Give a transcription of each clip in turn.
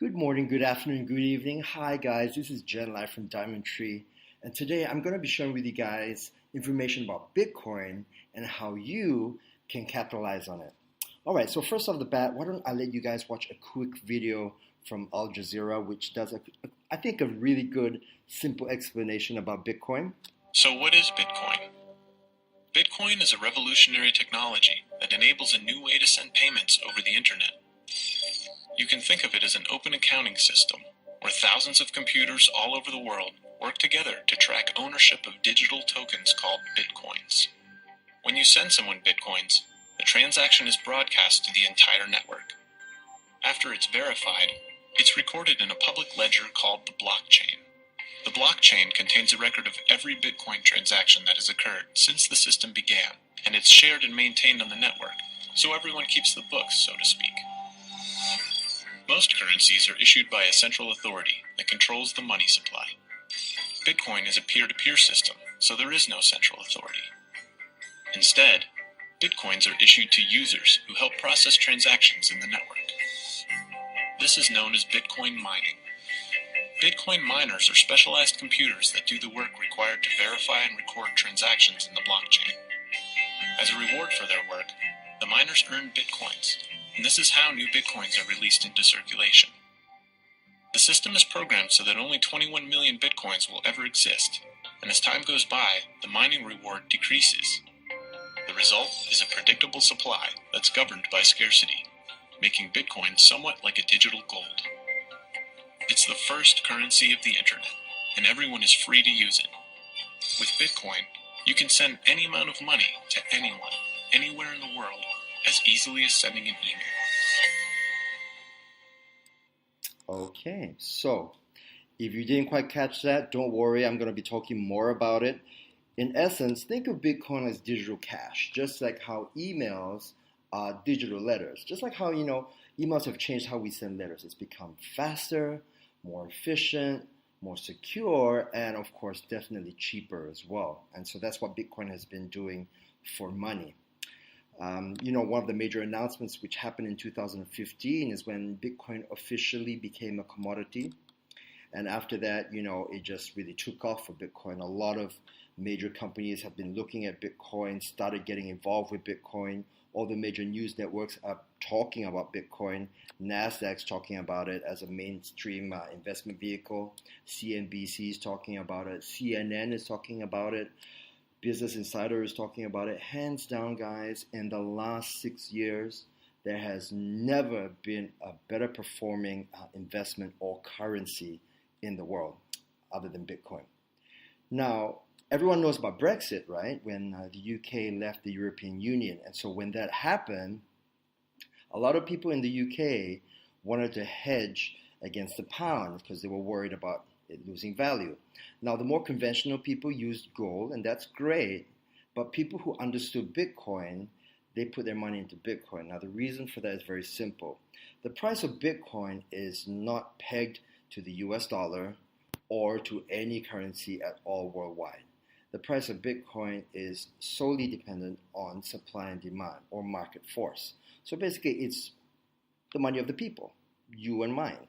Good morning, good afternoon, good evening. Hi guys, this is Genn live from Diamond Tree, and today I'm going to be sharing with you guys information about Bitcoin and how you can capitalize on it. All right, so first off the bat, why don't I let you guys watch a quick video from Al Jazeera, which does, I think, a really good, simple explanation about Bitcoin. So what is Bitcoin? Bitcoin is a revolutionary technology that enables a new way to send payments over the internet. You can think of it as an open accounting system, where thousands of computers all over the world work together to track ownership of digital tokens called bitcoins. When you send someone bitcoins, the transaction is broadcast to the entire network. After it's verified, it's recorded in a public ledger called the blockchain. The blockchain contains a record of every Bitcoin transaction that has occurred since the system began, and it's shared and maintained on the network, so everyone keeps the books, so to speak. Most currencies are issued by a central authority that controls the money supply. Bitcoin is a peer-to-peer system, so there is no central authority. Instead, Bitcoins are issued to users who help process transactions in the network. This is known as Bitcoin mining. Bitcoin miners are specialized computers that do the work required to verify and record transactions in the blockchain. As a reward for their work, the miners earn Bitcoins, and this is how new Bitcoins are released into circulation. The system is programmed so that only 21 million Bitcoins will ever exist, and as time goes by, the mining reward decreases. The result is a predictable supply that's governed by scarcity, making Bitcoin somewhat like a digital gold. It's the first currency of the internet, and everyone is free to use it. With Bitcoin, you can send any amount of money to anyone, anywhere in the world, as easily as sending an email. Okay, so if you didn't quite catch that, don't worry, I'm going to be talking more about it. In essence, think of Bitcoin as digital cash, just like how emails are digital letters. Just like how, emails have changed how we send letters. It's become faster, more efficient, more secure, and of course, definitely cheaper as well. And so that's what Bitcoin has been doing for money. One of the major announcements which happened in 2015 is when Bitcoin officially became a commodity. And after that, it just really took off for Bitcoin. A lot of major companies have been looking at Bitcoin, started getting involved with Bitcoin. All the major news networks are talking about Bitcoin. NASDAQ's talking about it as a mainstream investment vehicle. CNBC is talking about it. CNN is talking about it. Business Insider is talking about it. Hands down, guys, in the last 6 years, there has never been a better performing investment or currency in the world other than Bitcoin. Now, everyone knows about Brexit, right? When the UK left the European Union. And so when that happened, a lot of people in the UK wanted to hedge against the pound because they were worried about it losing value. Now, the more conventional people used gold, and that's great, but people who understood Bitcoin, they put their money into Bitcoin. Now, the reason for that is very simple. The price of Bitcoin is not pegged to the US dollar or to any currency at all worldwide. The price of Bitcoin is solely dependent on supply and demand or market force. So basically, it's the money of the people, you and mine.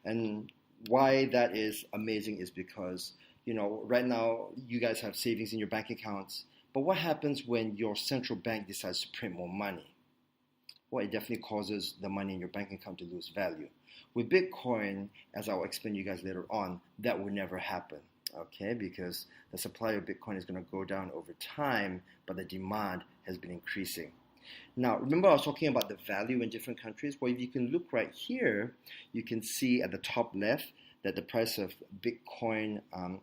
And why that is amazing is because, right now you guys have savings in your bank accounts, but what happens when your central bank decides to print more money? Well, it definitely causes the money in your bank account to lose value. With Bitcoin, as I'll explain to you guys later on, that would never happen, okay? Because the supply of Bitcoin is going to go down over time, but the demand has been increasing. Now, remember I was talking about the value in different countries? Well, if you can look right here, you can see at the top left that the price of Bitcoin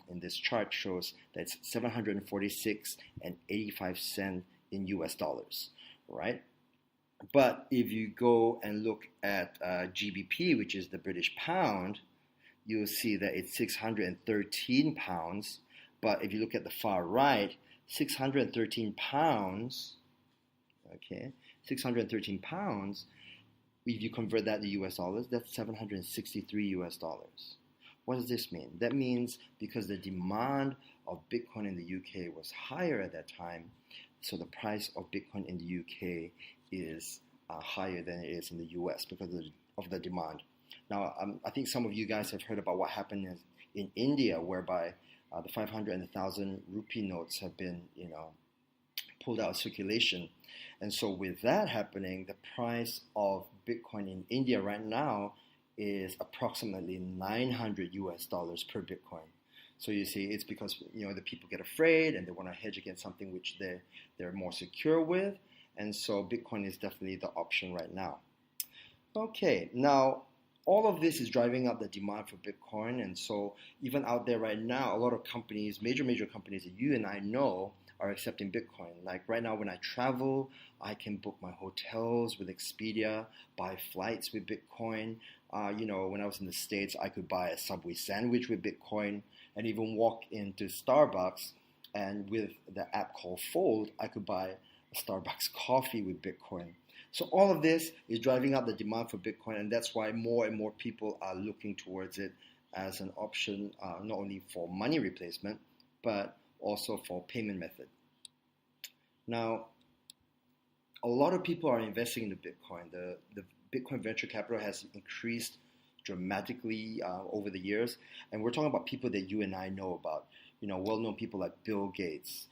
in this chart shows that it's 746 and 85 cents in US dollars, right? But if you go and look at GBP, which is the British pound, you'll see that it's 613 pounds. But if you look at the far right, 613 pounds, okay, 613 pounds, if you convert that to US dollars, that's 763 US dollars. What does this mean? That means because the demand of Bitcoin in the UK was higher at that time, so the price of Bitcoin in the UK is higher than it is in the US because of the demand. Now, I think some of you guys have heard about what happened in India, whereby the 500 and 1,000 rupee notes have been, pulled out of circulation. And so with that happening, the price of Bitcoin in India right now is approximately 900 US dollars per Bitcoin. So you see, it's because the people get afraid and they want to hedge against something which they're more secure with, and so Bitcoin is definitely the option right now. Okay, now all of this is driving up the demand for Bitcoin, and so even out there right now, a lot of companies, major companies that you and I know, are accepting Bitcoin. Like right now, when I travel, I can book my hotels with Expedia, buy flights with Bitcoin. When I was in the States, I could buy a Subway sandwich with Bitcoin, and even walk into Starbucks, and with the app called Fold, I could buy a Starbucks coffee with Bitcoin. So all of this is driving up the demand for Bitcoin, and that's why more and more people are looking towards it as an option, not only for money replacement, but also for payment method. Now, a lot of people are investing in the Bitcoin. The Bitcoin venture capital has increased dramatically over the years, and we're talking about people that you and I know about. Well-known people like Bill Gates,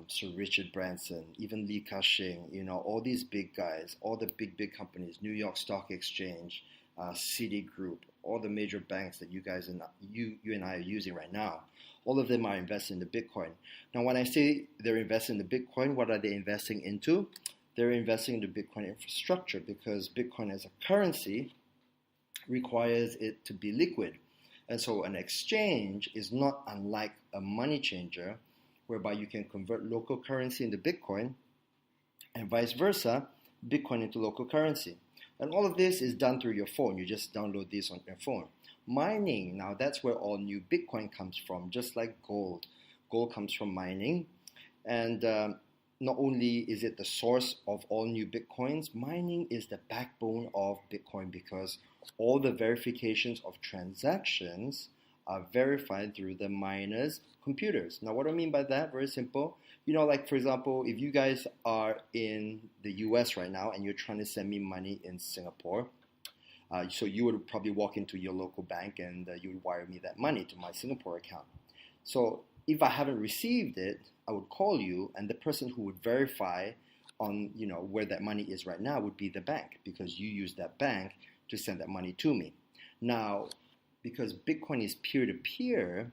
Sir Richard Branson, even Li Ka-shing. All these big guys, all the big companies, New York Stock Exchange, Citigroup, all the major banks that you guys and you and I are using right now. All of them are investing in the Bitcoin. Now, when I say they're investing in the Bitcoin, what are they investing into? They're investing in the Bitcoin infrastructure, because Bitcoin as a currency requires it to be liquid. And so an exchange is not unlike a money changer, whereby you can convert local currency into Bitcoin and vice versa, Bitcoin into local currency. And all of this is done through your phone. You just download this on your phone. Mining, now that's where all new Bitcoin comes from, just like gold. Gold comes from mining. And not only is it the source of all new Bitcoins, mining is the backbone of Bitcoin, because all the verifications of transactions are verified through the miners' computers. Now, what do I mean by that? Very simple. Like for example, if you guys are in the US right now and you're trying to send me money in Singapore, so you would probably walk into your local bank and you would wire me that money to my Singapore account. So if I haven't received it, I would call you, and the person who would verify on where that money is right now would be the bank, because you use that bank to send that money to me. Now, because Bitcoin is peer-to-peer,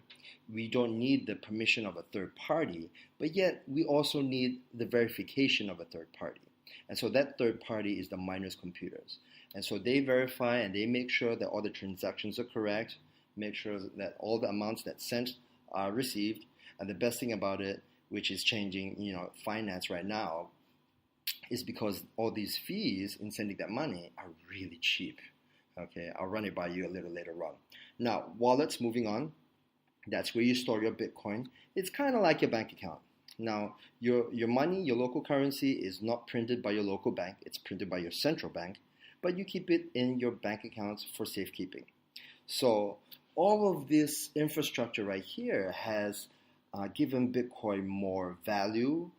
we don't need the permission of a third party, but yet we also need the verification of a third party. And so that third party is the miners' computers. And so they verify and they make sure that all the transactions are correct, make sure that all the amounts that's sent are received. And the best thing about it, which is changing, finance right now, is because all these fees in sending that money are really cheap. Okay, I'll run it by you a little later on. Now, wallets, moving on. That's where you store your Bitcoin. It's kind of like your bank account. Now, your money, your local currency, is not printed by your local bank. It's printed by your central bank, but you keep it in your bank accounts for safekeeping. So all of this infrastructure right here has given Bitcoin more value,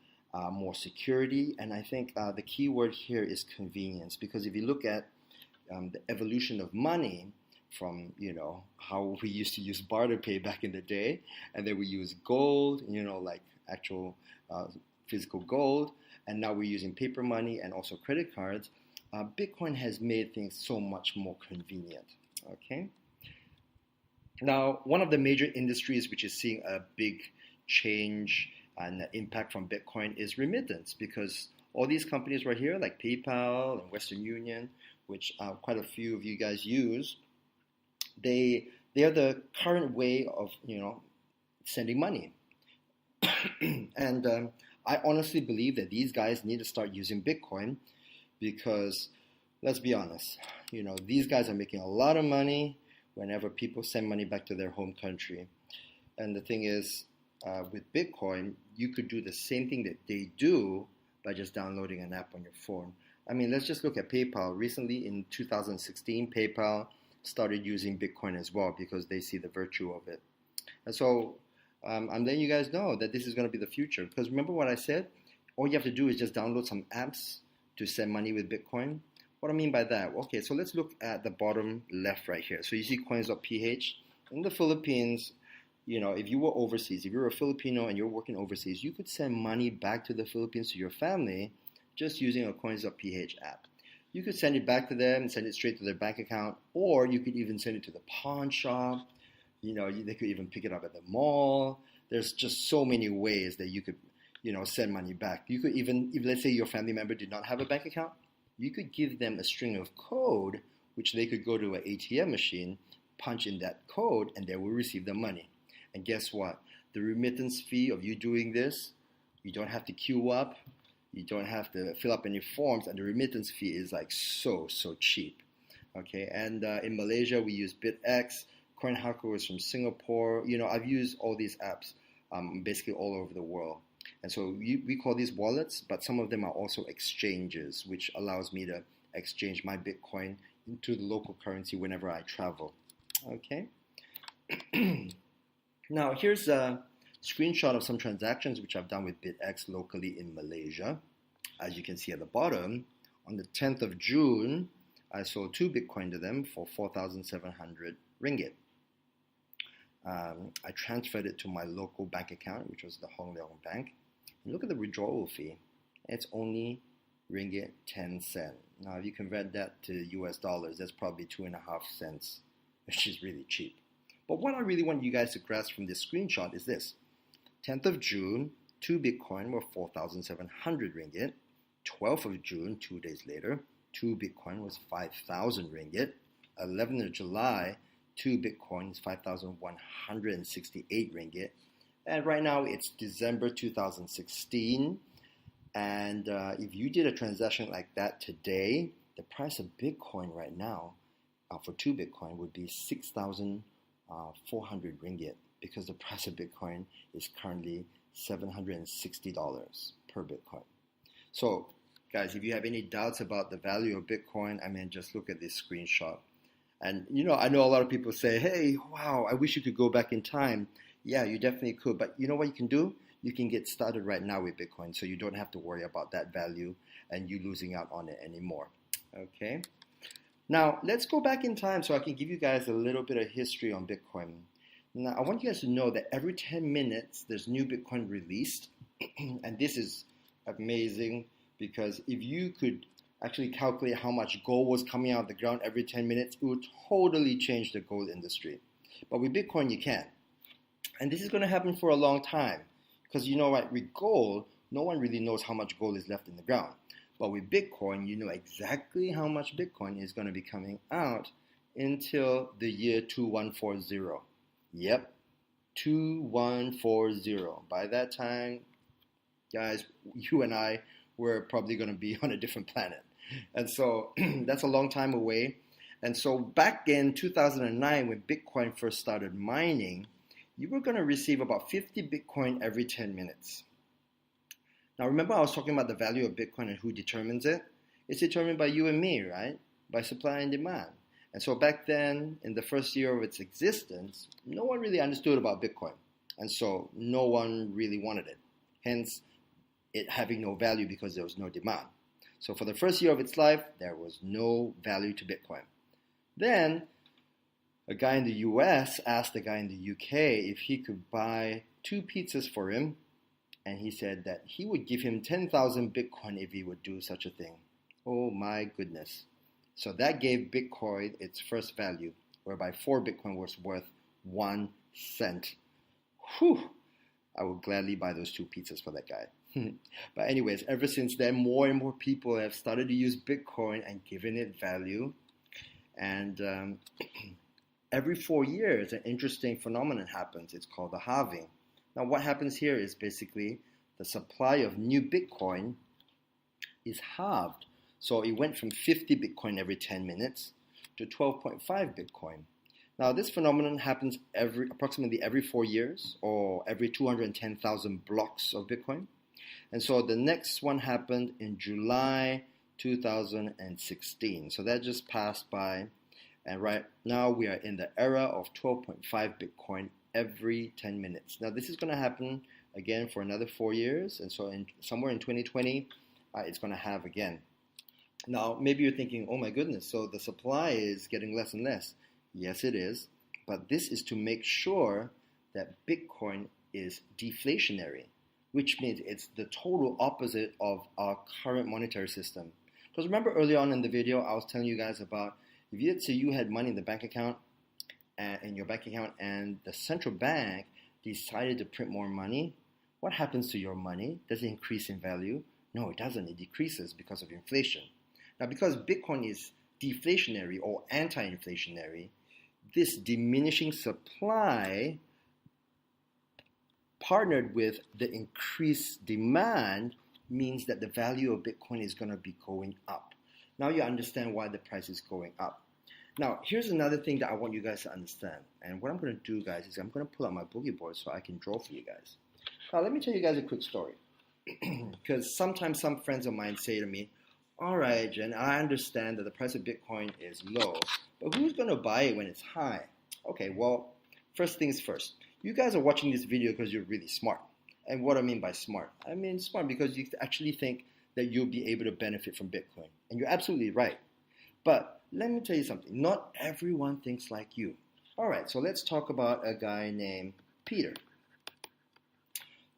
more security, and I think the key word here is convenience, because if you look at the evolution of money from, how we used to use barter pay back in the day, and then we use gold, like actual physical gold, and now we're using paper money and also credit cards. Bitcoin has made things so much more convenient, okay? Now, one of the major industries which is seeing a big change and impact from Bitcoin is remittance, because all these companies right here, like PayPal and Western Union, which quite a few of you guys use, they are the current way of sending money. And I honestly believe that these guys need to start using Bitcoin, because let's be honest, these guys are making a lot of money whenever people send money back to their home country. And the thing is, with Bitcoin, you could do the same thing that they do by just downloading an app on your phone. I mean, let's just look at PayPal. Recently, in 2016, PayPal started using Bitcoin as well, because they see the virtue of it. And so I'm letting you guys know that this is going to be the future. Because remember what I said? All you have to do is just download some apps to send money with Bitcoin. What I mean by that, okay, so let's look at the bottom left right here. So you see coins.ph. In the Philippines, if you were overseas, if you're a Filipino and you're working overseas, you could send money back to the Philippines to your family just using a coins.ph app. You could send it back to them and send it straight to their bank account, or you could even send it to the pawn shop. They could even pick it up at the mall. There's just so many ways that you could, send money back. You could even, if let's say your family member did not have a bank account, you could give them a string of code, which they could go to an ATM machine, punch in that code, and they will receive the money. And guess what? The remittance fee of you doing this, you don't have to queue up, you don't have to fill up any forms, and the remittance fee is like so cheap. Okay, and in Malaysia we use BitX. CoinHaku is from Singapore. I've used all these apps basically all over the world. And so we call these wallets, but some of them are also exchanges, which allows me to exchange my Bitcoin into the local currency whenever I travel. Okay. Now, here's a screenshot of some transactions which I've done with BitX locally in Malaysia. As you can see at the bottom, on the 10th of June, I sold 2 Bitcoin to them for 4,700 ringgit. I transferred it to my local bank account, which was the Hong Leong Bank. And look at the withdrawal fee. It's only ringgit 10 cents. Now, if you convert that to US dollars, that's probably 2.5 cents, which is really cheap. But what I really want you guys to grasp from this screenshot is this. 10th of June, 2 Bitcoin were 4,700 ringgit. 12th of June, 2 days later, 2 Bitcoin was 5,000 ringgit. 11th of July, 2 Bitcoin is 5,168 ringgit. And right now it's December 2016. And if you did a transaction like that today, the price of Bitcoin right now for 2 Bitcoin would be 6,400 ringgit, because the price of Bitcoin is currently $760 per Bitcoin. So, guys, if you have any doubts about the value of Bitcoin, just look at this screenshot. And, I know a lot of people say, hey, wow, I wish you could go back in time. Yeah, you definitely could. But you know what you can do? You can get started right now with Bitcoin, so you don't have to worry about that value and you losing out on it anymore. Okay? Now, let's go back in time so I can give you guys a little bit of history on Bitcoin. Now, I want you guys to know that every 10 minutes, there's new Bitcoin released. And this is amazing, because if you could actually calculate how much gold was coming out of the ground every 10 minutes, it would totally change the gold industry. But with Bitcoin, you can't. And this is going to happen for a long time. Because you know what, with gold, no one really knows how much gold is left in the ground. But with Bitcoin, you know exactly how much Bitcoin is going to be coming out until the year 2140. Yep, 2140. By that time, guys, you and I, we're probably going to be on a different planet. And so that's a long time away. And so back in 2009, when Bitcoin first started mining, you were going to receive about 50 Bitcoin every 10 minutes. Now, remember I was talking about the value of Bitcoin and who determines it? It's determined by you and me, right? By supply and demand. And so back then, in the first year of its existence, no one really understood about Bitcoin. And so no one really wanted it. Hence, it having no value because there was no demand. So for the first year of its life, there was no value to Bitcoin. Then, a guy in the US asked a guy in the UK if he could buy 2 pizzas for him, and he said that he would give him 10,000 Bitcoin if he would do such a thing. Oh my goodness. So that gave Bitcoin its first value, whereby 4 Bitcoin was worth 1 cent. Whew! I would gladly buy those 2 pizzas for that guy. But anyways, ever since then, more and more people have started to use Bitcoin and given it value. And every 4 years, an interesting phenomenon happens. It's called the halving. Now, what happens here is basically the supply of new Bitcoin is halved. So it went from 50 Bitcoin every 10 minutes to 12.5 Bitcoin. Now, this phenomenon happens approximately every 4 years, or every 210,000 blocks of Bitcoin. And so the next one happened in July 2016. So that just passed by. And right now we are in the era of 12.5 Bitcoin every 10 minutes. Now this is going to happen again for another 4 years. And so somewhere in 2020, it's going to have again. Now, maybe you're thinking, oh my goodness, so the supply is getting less and less. Yes, it is. But this is to make sure that Bitcoin is deflationary, which means it's the total opposite of our current monetary system. Because remember earlier on in the video, I was telling you guys about if you say you had money in the bank account, in your bank account, and the central bank decided to print more money, what happens to your money? Does it increase in value? No, it doesn't. It decreases because of inflation. Now, because Bitcoin is deflationary or anti-inflationary, this diminishing supply partnered with the increased demand means that the value of Bitcoin is going to be going up. Now you understand why the price is going up. Now, here's another thing that I want you guys to understand. And what I'm going to do, guys, is I'm going to pull out my boogie board so I can draw for you guys. Now, let me tell you guys a quick story. Because sometimes some friends of mine say to me, all right, Jen, I understand that the price of Bitcoin is low, but who's going to buy it when it's high? Okay, well, first things first. You guys are watching this video because you're really smart. And what I mean by smart? I mean smart because you actually think that you'll be able to benefit from Bitcoin. And you're absolutely right. But let me tell you something. Not everyone thinks like you. All right, so let's talk about a guy named Peter.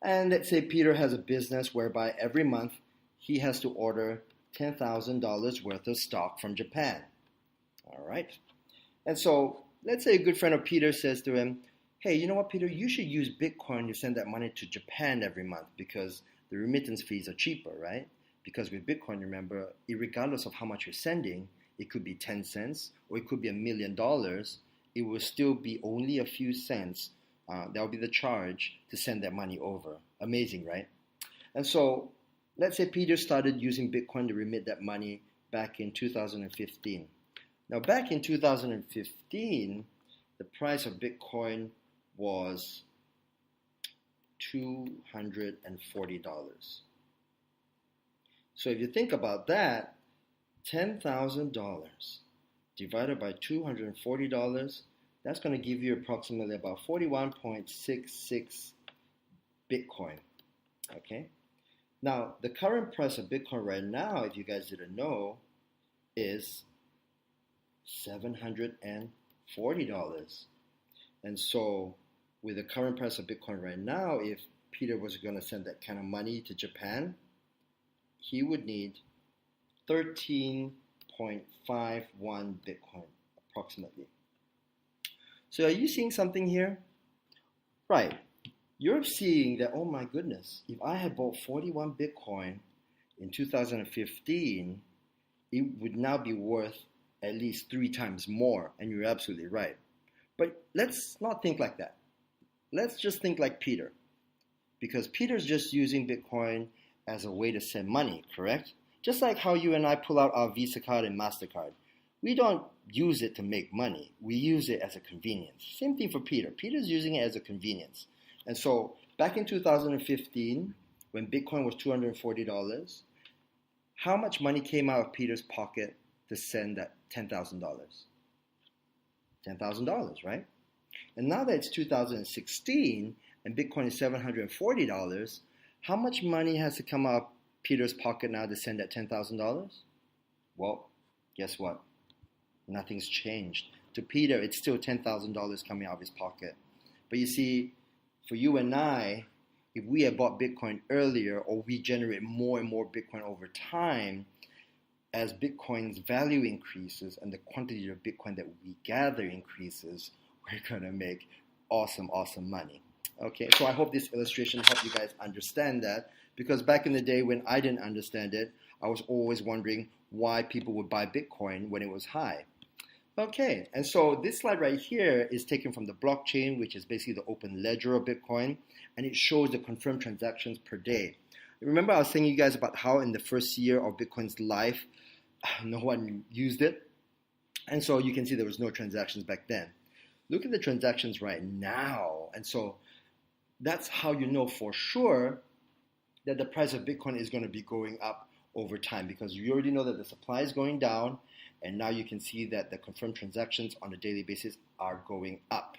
And let's say Peter has a business whereby every month he has to order $10,000 worth of stock from Japan. All right. And so let's say a good friend of Peter says to him, hey, you know what, Peter, you should use Bitcoin to send that money to Japan every month because the remittance fees are cheaper, right? Because with Bitcoin, remember, regardless of how much you're sending, it could be 10 cents or it could be $1 million. It will still be only a few cents. That will be the charge to send that money over. Amazing, right? And so let's say Peter started using Bitcoin to remit that money back in 2015. Now, back in 2015, the price of Bitcoin was $240. So if you think about that, $10,000 divided by $240, that's going to give you approximately about 41.66 Bitcoin. Okay? Now, the current price of Bitcoin right now, if you guys didn't know, is $740. And so, with the current price of Bitcoin right now, if Peter was going to send that kind of money to Japan, he would need 13.51 Bitcoin, approximately. So are you seeing something here? Right. You're seeing that, oh my goodness, if I had bought 41 Bitcoin in 2015, it would now be worth at least 3 times more. And you're absolutely right. But let's not think like that. Let's just think like Peter. Because Peter's just using Bitcoin as a way to send money, correct? Just like how you and I pull out our Visa card and MasterCard. We don't use it to make money. We use it as a convenience. Same thing for Peter. Peter's using it as a convenience. And so back in 2015, when Bitcoin was $240, how much money came out of Peter's pocket to send that $10,000? $10,000, right? And now that it's 2016 and Bitcoin is $740, how much money has to come out of Peter's pocket now to send that $10,000? Well, guess what? Nothing's changed. To Peter, it's still $10,000 coming out of his pocket. But you see, for you and I, if we had bought Bitcoin earlier or we generate more and more Bitcoin over time, as Bitcoin's value increases and the quantity of Bitcoin that we gather increases, we're going to make awesome, awesome money. Okay, so I hope this illustration helped you guys understand that, because back in the day when I didn't understand it, I was always wondering why people would buy Bitcoin when it was high. Okay, and so this slide right here is taken from the blockchain, which is basically the open ledger of Bitcoin, and it shows the confirmed transactions per day. Remember I was saying to you guys about how in the first year of Bitcoin's life, no one used it, and so you can see there was no transactions back then. Look at the transactions right now, and so that's how you know for sure that the price of Bitcoin is going to be going up over time, because you already know that the supply is going down, and now you can see that the confirmed transactions on a daily basis are going up.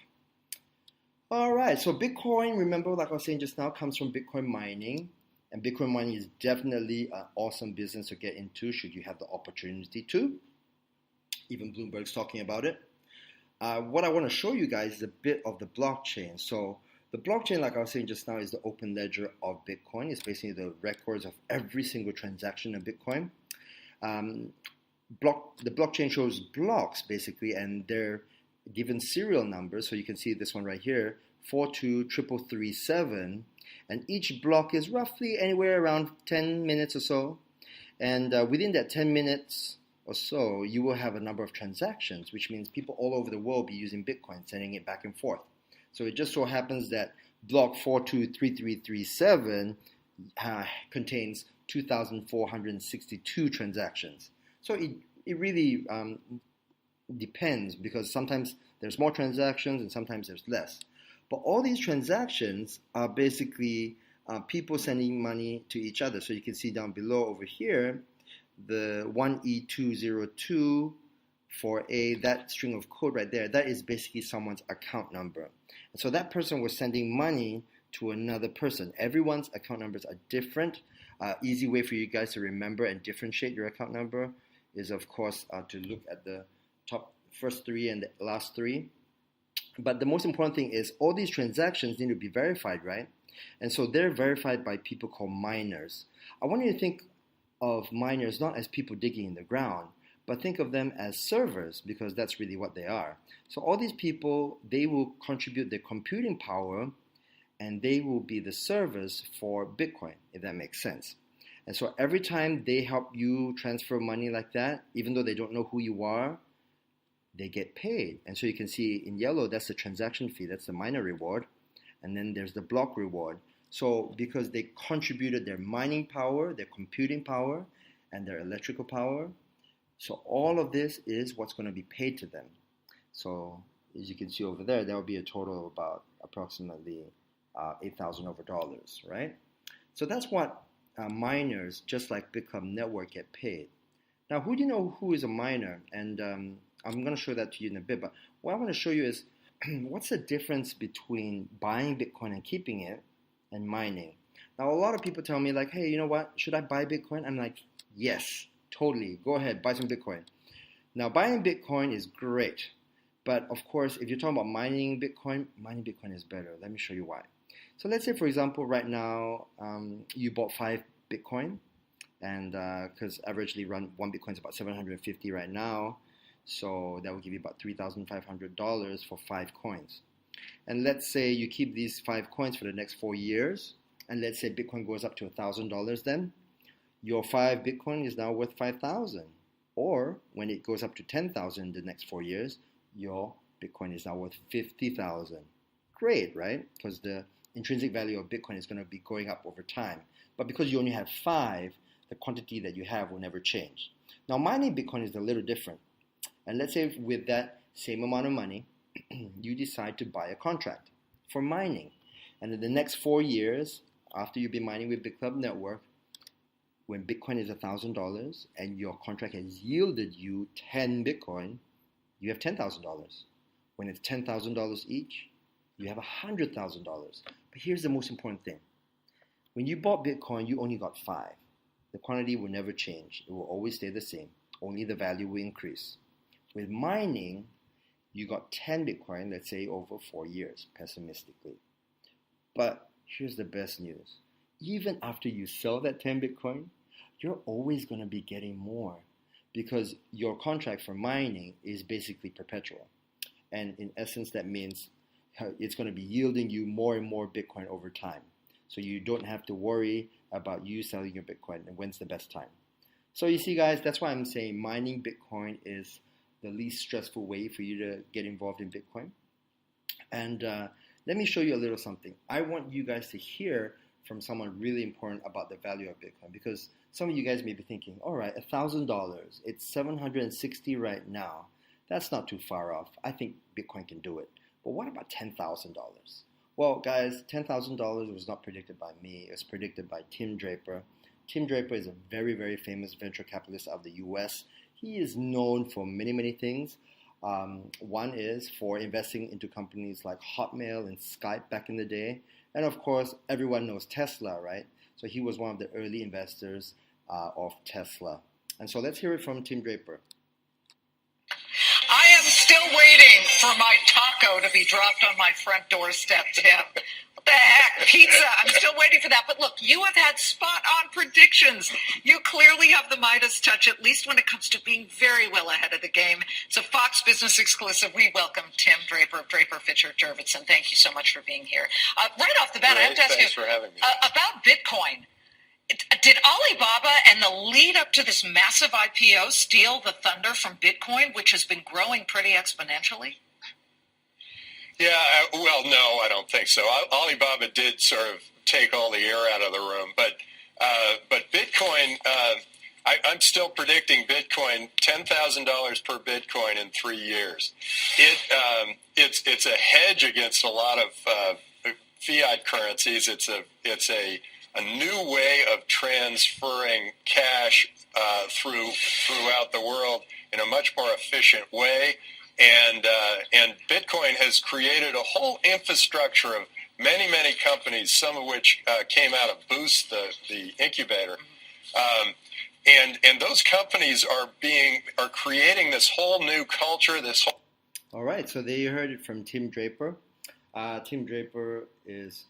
All right, so Bitcoin, remember, like I was saying just now, comes from Bitcoin mining. And Bitcoin mining is definitely an awesome business to get into should you have the opportunity to. Even Bloomberg's talking about it. What I want to show you guys is a bit of the blockchain. So the blockchain, like I was saying just now, is the open ledger of Bitcoin. It's basically the records of every single transaction of Bitcoin. The blockchain shows blocks basically, and they're given serial numbers. So you can see this one right here, 4233337, and each block is roughly anywhere around 10 minutes or so. And within that 10 minutes or so, you will have a number of transactions, which means people all over the world be using Bitcoin, sending it back and forth. So it just so happens that block 423337 contains 2,462 transactions. So it really depends, because sometimes there's more transactions and sometimes there's less. But all these transactions are basically people sending money to each other. So you can see down below over here, the 1E202-4A, that string of code right there, that is basically someone's account number. And so that person was sending money to another person. Everyone's account numbers are different. Easy way for you guys to remember and differentiate your account number is, of course, to look at the first three and the last three. But the most important thing is all these transactions need to be verified, right? And so they're verified by people called miners. I want you to think of miners not as people digging in the ground, but think of them as servers, because that's really what they are. So all these people, they will contribute their computing power, and they will be the servers for Bitcoin, if that makes sense. And so every time they help you transfer money like that, even though they don't know who you are, they get paid. And so you can see in yellow, that's the transaction fee, that's the miner reward. And then there's the block reward. So because they contributed their mining power, their computing power, and their electrical power, so all of this is what's going to be paid to them. So as you can see over there, that will be a total of about approximately $8,000, right? So that's what miners, just like Bitclub Network, get paid. Now, who do you know who is a miner? And I'm going to show that to you in a bit. But what I want to show you is what's the difference between buying Bitcoin and keeping it and mining. Now, a lot of people tell me like, hey, you know what? Should I buy Bitcoin? I'm like, yes, totally. Go ahead, buy some Bitcoin. Now, buying Bitcoin is great. But of course, if you're talking about mining Bitcoin is better. Let me show you why. So let's say, for example, right now, you bought 5 Bitcoin. And because averagely one Bitcoin is about $750 right now. So that will give you about $3,500 for 5 coins. And let's say you keep these 5 coins for the next 4 years. And let's say Bitcoin goes up to $1,000 then. Your 5 Bitcoin is now worth $5,000. Or when it goes up to $10,000 in the next 4 years, your Bitcoin is now worth $50,000. Great, right? Because the intrinsic value of Bitcoin is going to be going up over time. But because you only have 5, the quantity that you have will never change. Now, mining Bitcoin is a little different. And let's say with that same amount of money, you decide to buy a contract for mining. And in the next 4 years, after you've been mining with Bitclub Network, when Bitcoin is $1,000 and your contract has yielded you 10 Bitcoin, you have $10,000. When it's $10,000 each, you have $100,000. But here's the most important thing. When you bought Bitcoin, you only got 5. The quantity will never change. It will always stay the same. Only the value will increase. With mining, you got 10 Bitcoin, let's say, over 4 years, pessimistically. But here's the best news. Even after you sell that 10 Bitcoin, you're always going to be getting more, because your contract for mining is basically perpetual. And in essence, that means it's going to be yielding you more and more Bitcoin over time. So you don't have to worry about you selling your Bitcoin and when's the best time. So you see, guys, that's why I'm saying mining Bitcoin is the least stressful way for you to get involved in Bitcoin. And let me show you a little something. I want you guys to hear from someone really important about the value of Bitcoin, because some of you guys may be thinking, all right, $1,000, it's $760 right now. That's not too far off. I think Bitcoin can do it. But what about $10,000? Well, guys, $10,000 was not predicted by me. It was predicted by Tim Draper. Tim Draper is a very, very famous venture capitalist out of the US. He is known for many, many things. One is for investing into companies like Hotmail and Skype back in the day. And of course, everyone knows Tesla, right? So he was one of the early investors of Tesla. And so let's hear it from Tim Draper. I am still waiting for my taco to be dropped on my front doorstep, Tim. What the heck? Pizza. I'm still waiting for that. But look, you have had spot-on predictions. You clearly have the Midas touch, at least when it comes to being very well ahead of the game. It's a Fox Business exclusive. We welcome Tim Draper of Draper Fisher Jurvetson. Thank you so much for being here. Right off the bat, I have to ask you for having me. About Bitcoin. Did Alibaba and the lead up to this massive IPO steal the thunder from Bitcoin, which has been growing pretty exponentially? Yeah, well, no, I don't think so. Alibaba did sort of take all the air out of the room, but Bitcoin, I'm still predicting Bitcoin $10,000 per Bitcoin in 3 years. It's a hedge against a lot of fiat currencies. It's a new way of transferring cash throughout the world in a much more efficient way, and Bitcoin has created a whole infrastructure of many companies, some of which came out of Boost, the incubator, and those companies are creating this whole new culture. All right, so there you heard it from Tim Draper. Tim Draper is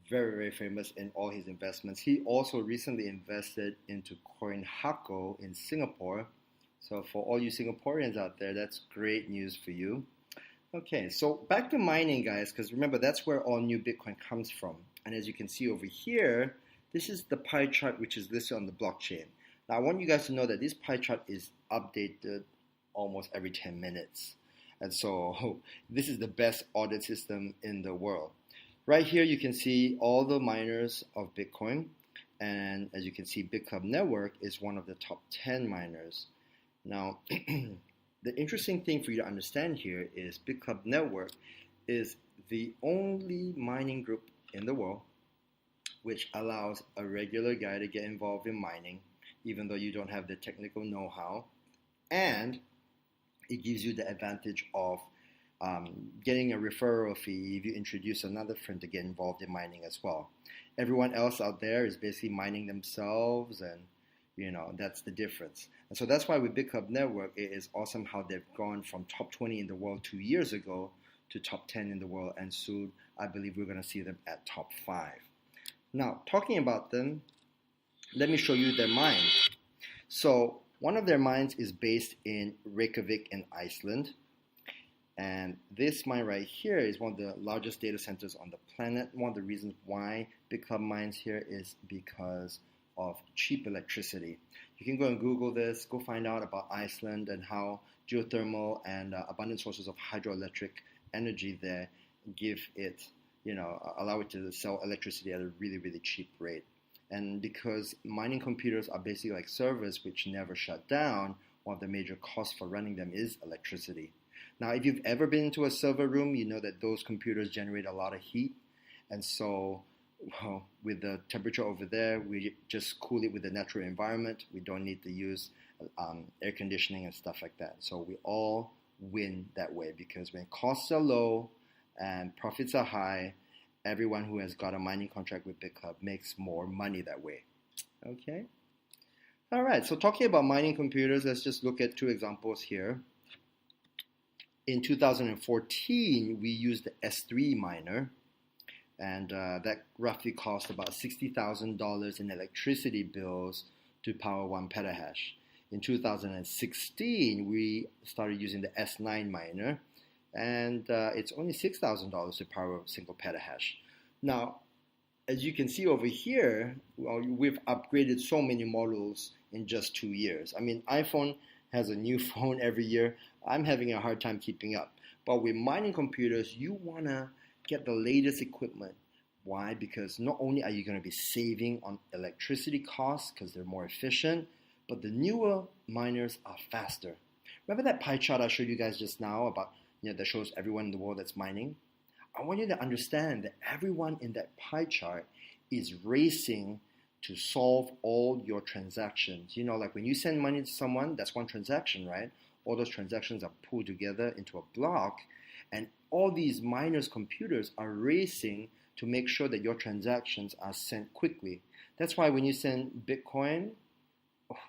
very famous in all his investments. He also recently invested into CoinHako in Singapore. So for all you Singaporeans out there, that's great news for you. Okay, so back to mining, guys, because remember, that's where all new Bitcoin comes from. And as you can see over here, this is the pie chart which is listed on the blockchain. Now, I want you guys to know that this pie chart is updated almost every 10 minutes. And so this is the best audit system in the world. Right here, you can see all the miners of Bitcoin. And as you can see, Bitclub Network is one of the top 10 miners. Now, the interesting thing for you to understand here is Bitclub Network is the only mining group in the world which allows a regular guy to get involved in mining, even though you don't have the technical know-how. And it gives you the advantage of getting a referral fee if you introduce another friend to get involved in mining as well. Everyone else out there is basically mining themselves, and that's the difference. And so that's why with Bitclub Network, it is awesome how they've gone from top 20 in the world 2 years ago to top 10 in the world, and soon I believe we're going to see them at top 5. Now, talking about them, let me show you their mine. So one of their mines is based in Reykjavik in Iceland. And this mine right here is one of the largest data centers on the planet. One of the reasons why Bitclub mines here is because of cheap electricity. You can go and Google this, go find out about Iceland and how geothermal and abundant sources of hydroelectric energy there give it, allow it to sell electricity at a really cheap rate. And because mining computers are basically like servers which never shut down, one of the major costs for running them is electricity. Now, if you've ever been into a server room, you know that those computers generate a lot of heat. And so with the temperature over there, we just cool it with the natural environment. We don't need to use air conditioning and stuff like that. So we all win that way, because when costs are low and profits are high, everyone who has got a mining contract with Bitclub makes more money that way. Okay? All right, so talking about mining computers, let's just look at two examples here. In 2014, we used the S3 miner, and that roughly cost about $60,000 in electricity bills to power 1 petahash. In 2016, we started using the S9 miner, and it's only $6,000 to power a single petahash. Now, as you can see over here, we've upgraded so many models in just 2 years. I mean, iPhone has a new phone every year. I'm having a hard time keeping up. But with mining computers, you want to get the latest equipment. Why? Because not only are you going to be saving on electricity costs because they're more efficient, but the newer miners are faster. Remember that pie chart I showed you guys just now about, that shows everyone in the world that's mining? I want you to understand that everyone in that pie chart is racing to solve all your transactions. Like when you send money to someone, that's one transaction, right? All those transactions are pulled together into a block, and all these miners' computers are racing to make sure that your transactions are sent quickly. That's why when you send Bitcoin,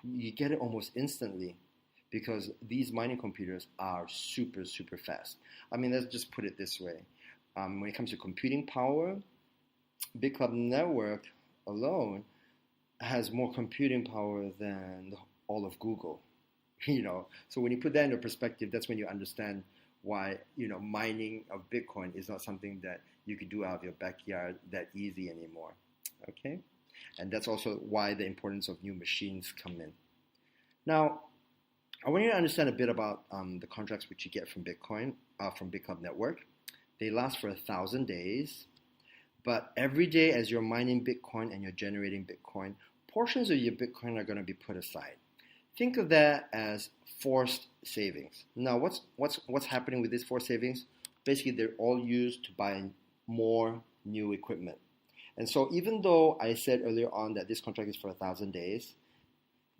you get it almost instantly because these mining computers are super, super fast. I mean, let's just put it this way. When it comes to computing power, Bitclub network alone has more computing power than all of Google. So when you put that into perspective, that's when you understand why mining of Bitcoin is not something that you could do out of your backyard that easy anymore. Okay, and that's also why the importance of new machines come in. Now, I want you to understand a bit about the contracts which you get from Bitcoin from Bitclub network. They last for 1,000 days, but every day as you're mining Bitcoin and you're generating Bitcoin, portions of your Bitcoin are going to be put aside. Think of that as forced savings. Now, what's happening with these forced savings? Basically, they're all used to buy more new equipment. And so even though I said earlier on that this contract is for 1,000 days,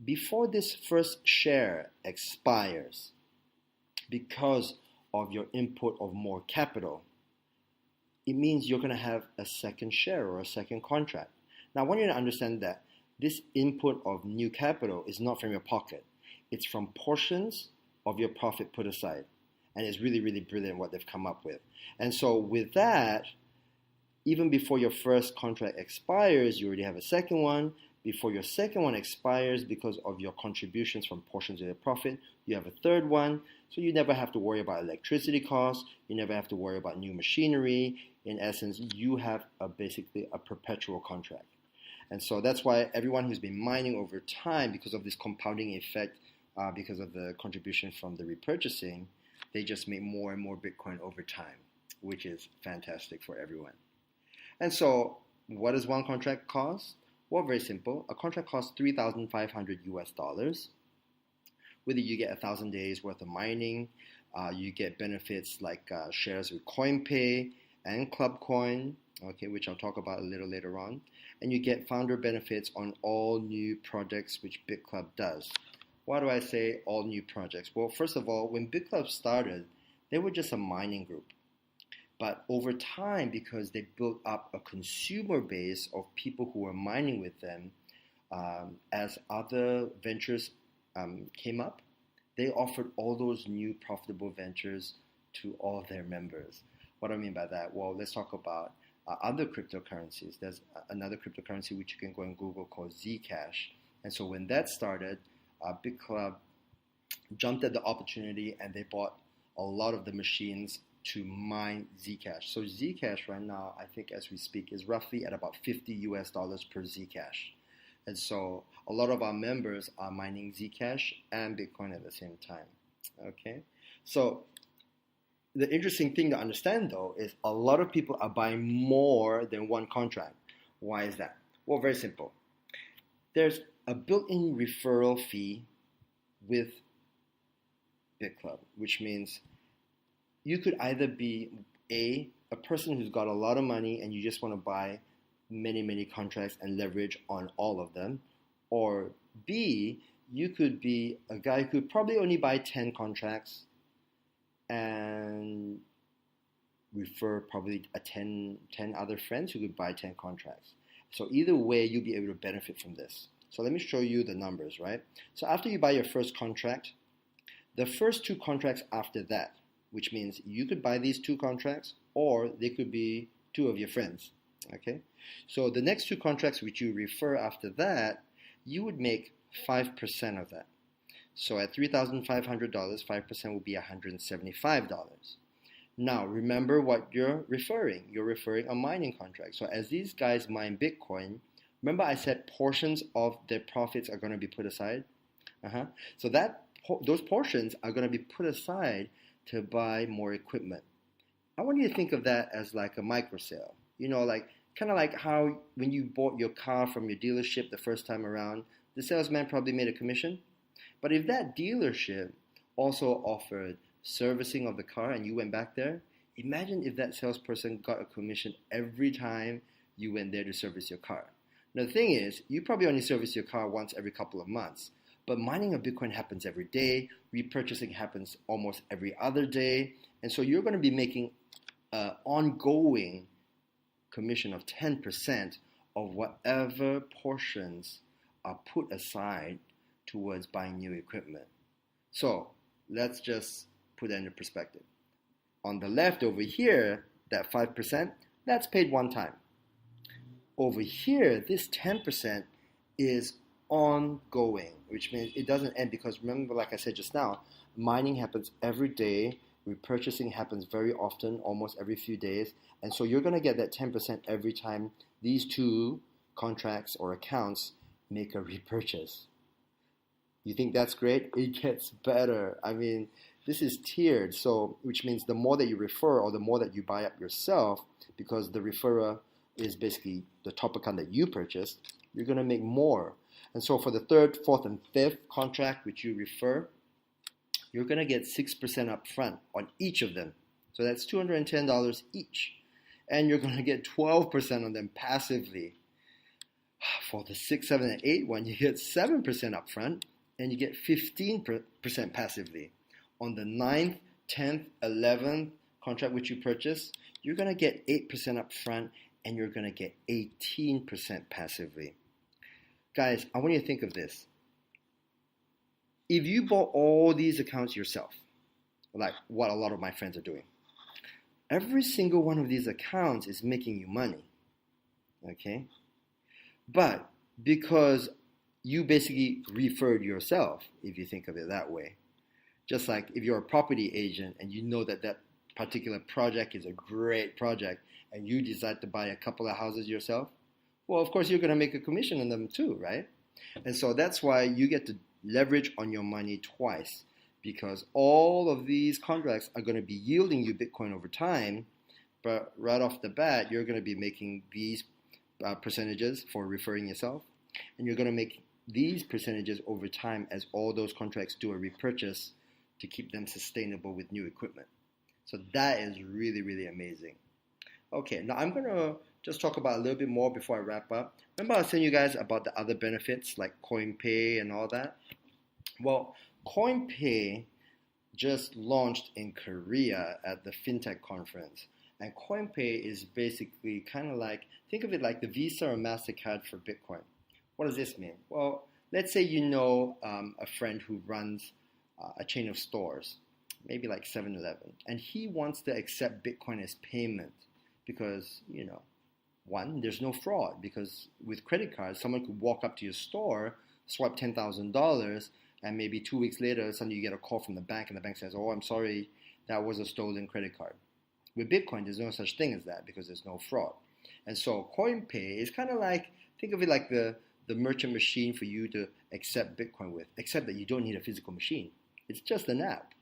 before this first share expires, because of your input of more capital, it means you're going to have a second share or a second contract. Now, I want you to understand that this input of new capital is not from your pocket. It's from portions of your profit put aside. And it's really, really brilliant what they've come up with. And so with that, even before your first contract expires, you already have a second one. Before your second one expires, because of your contributions from portions of your profit, you have a third one. So you never have to worry about electricity costs. You never have to worry about new machinery. In essence, you have basically a perpetual contract. And so that's why everyone who's been mining over time, because of this compounding effect, because of the contribution from the repurchasing, they just make more and more Bitcoin over time, which is fantastic for everyone. And so what does one contract cost? Well, very simple. A contract costs $3,500 US. Whether you get 1,000 days worth of mining, you get benefits like shares with CoinPay and ClubCoin, okay, which I'll talk about a little later on. And you get founder benefits on all new projects which Bitclub does. Why do I say all new projects? Well, first of all, when Bitclub started, they were just a mining group. But over time, because they built up a consumer base of people who were mining with them, as other ventures came up, they offered all those new profitable ventures to all their members. What do I mean by that? Well, let's talk about other cryptocurrencies. There's another cryptocurrency which you can go and Google called Zcash. And so when that started, Bitclub jumped at the opportunity and they bought a lot of the machines to mine Zcash. So Zcash right now, I think as we speak, is roughly at about $50 US per Zcash. And so a lot of our members are mining Zcash and Bitcoin at the same time. Okay, so the interesting thing to understand though is a lot of people are buying more than one contract. Why is that? Well, very simple. There's a built-in referral fee with Bitclub, which means you could either be a person who's got a lot of money and you just want to buy many, many contracts and leverage on all of them, or B, you could be a guy who could probably only buy 10 contracts and refer probably 10 other friends who could buy 10 contracts. So either way, you'll be able to benefit from this. So let me show you the numbers, right? So after you buy your first contract, the first two contracts after that, which means you could buy these two contracts or they could be two of your friends, okay? So the next two contracts which you refer after that, you would make 5% of that. So at $3,500, 5% would be $175. Now, remember what you're referring. You're referring a mining contract. So as these guys mine Bitcoin, remember I said portions of their profits are going to be put aside? So those portions are going to be put aside to buy more equipment. I want you to think of that as like a micro sale. You know, like kind of like how when you bought your car from your dealership the first time around, the salesman probably made a commission. But if that dealership also offered servicing of the car and you went back there, imagine if that salesperson got a commission every time you went there to service your car. Now the thing is, you probably only service your car once every couple of months. But mining of Bitcoin happens every day. Repurchasing happens almost every other day. And so you're going to be making an ongoing commission of 10% of whatever portions are put aside towards buying new equipment. So let's just put that into perspective. On the left over here, that 5%, that's paid one time. Over here, this 10% is ongoing, which means it doesn't end, because remember, like I said just now, mining happens every day, repurchasing happens very often, almost every few days, and so you're going to get that 10% every time these two contracts or accounts make a repurchase. You think that's great? It gets better. I mean, this is tiered, so which means the more that you refer or the more that you buy up yourself, because the referrer is basically the top account that you purchased, you're going to make more. And so for the third, fourth, and fifth contract which you refer, you're going to get 6% up front on each of them. So that's $210 each. And you're going to get 12% on them passively. For the 6, 7, and 8 one, you get 7% up front, and you get 15% passively. On the 9th, 10th, 11th contract which you purchase, you're going to get 8% up front, and you're going to get 18% passively. Guys, I want you to think of this. If you bought all these accounts yourself, like what a lot of my friends are doing, every single one of these accounts is making you money, okay? But because you basically referred yourself, if you think of it that way, just like if you're a property agent and you know that that particular project is a great project and you decide to buy a couple of houses yourself, well, of course, you're going to make a commission on them too, right? And so that's why you get to leverage on your money twice, because all of these contracts are going to be yielding you Bitcoin over time, but right off the bat, you're going to be making these percentages for referring yourself, and you're going to make these percentages over time as all those contracts do a repurchase to keep them sustainable with new equipment. So that is really, really amazing. Okay, now I'm going to just talk about a little bit more before I wrap up. Remember I was telling you guys about the other benefits like CoinPay and all that? Well, CoinPay just launched in Korea at the FinTech conference. And CoinPay is basically kind of like, think of it like the Visa or MasterCard for Bitcoin. What does this mean? Well, let's say you know a friend who runs a chain of stores, maybe like 7-Eleven, and he wants to accept Bitcoin as payment because, you know, one, there's no fraud, because with credit cards, someone could walk up to your store, swipe $10,000, and maybe 2 weeks later, suddenly you get a call from the bank, and the bank says, oh, I'm sorry, that was a stolen credit card. With Bitcoin, there's no such thing as that because there's no fraud. And so CoinPay is kind of like, think of it like the merchant machine for you to accept Bitcoin with, except that you don't need a physical machine. It's just an app.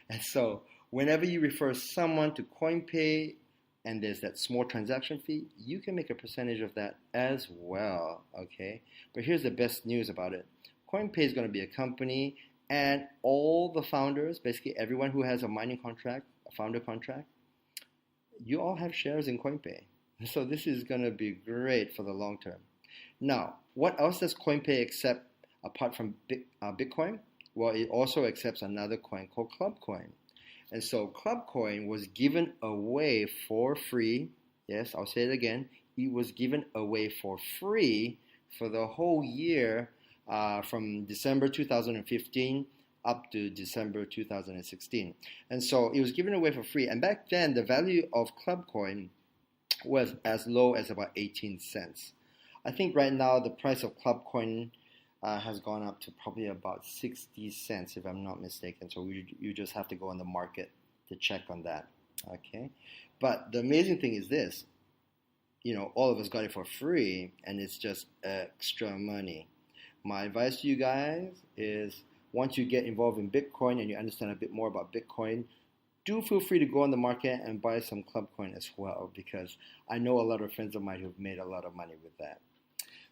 And so whenever you refer someone to CoinPay and there's that small transaction fee, you can make a percentage of that as well, okay? But here's the best news about it. CoinPay is going to be a company, and all the founders, basically everyone who has a mining contract, a founder contract, you all have shares in CoinPay. So this is going to be great for the long term. Now, what else does CoinPay accept apart from Bitcoin? Well, it also accepts another coin called Clubcoin. And so Clubcoin was given away for free. Yes, I'll say it again. It was given away for free for the whole year from December 2015 up to December 2016. And so it was given away for free. And back then, the value of Clubcoin was as low as about 18 cents. I think right now the price of Clubcoin has gone up to probably about 60 cents, if I'm not mistaken. So you just have to go on the market to check on that, okay? But the amazing thing is this, you know, all of us got it for free, and it's just extra money. My advice to you guys is, once you get involved in Bitcoin and you understand a bit more about Bitcoin, do feel free to go on the market and buy some Clubcoin as well, because I know a lot of friends of mine who've made a lot of money with that.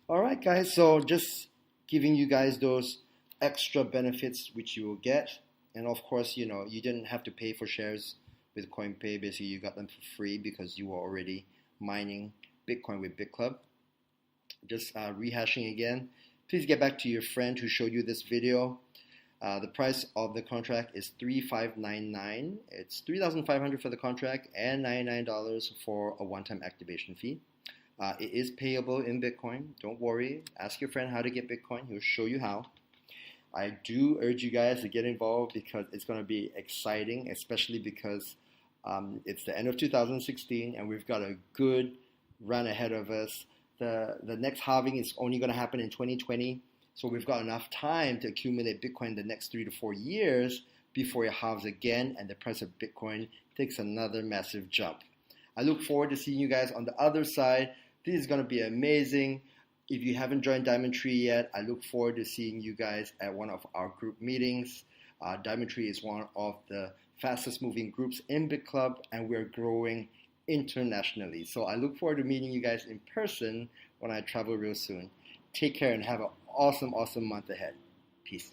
All right, guys, so just giving you guys those extra benefits which you will get. And of course, you know, you didn't have to pay for shares with CoinPay. Basically, you got them for free because you were already mining Bitcoin with Bitclub. Just rehashing again, please get back to your friend who showed you this video. The price of the contract is $3,599. It's $3,500 for the contract and $99 for a one-time activation fee. It is payable in Bitcoin. Don't worry. Ask your friend how to get Bitcoin. He'll show you how. I do urge you guys to get involved because it's going to be exciting, especially because it's the end of 2016 and we've got a good run ahead of us. The next halving is only going to happen in 2020, so we've got enough time to accumulate Bitcoin the next 3 to 4 years before it halves again and the price of Bitcoin takes another massive jump. I look forward to seeing you guys on the other side. This is going to be amazing. If you haven't joined Diamond Tree yet, I look forward to seeing you guys at one of our group meetings. Diamond Tree is one of the fastest moving groups in Bitclub, and we're growing internationally. So I look forward to meeting you guys in person when I travel real soon. Take care and have an awesome month ahead. Peace.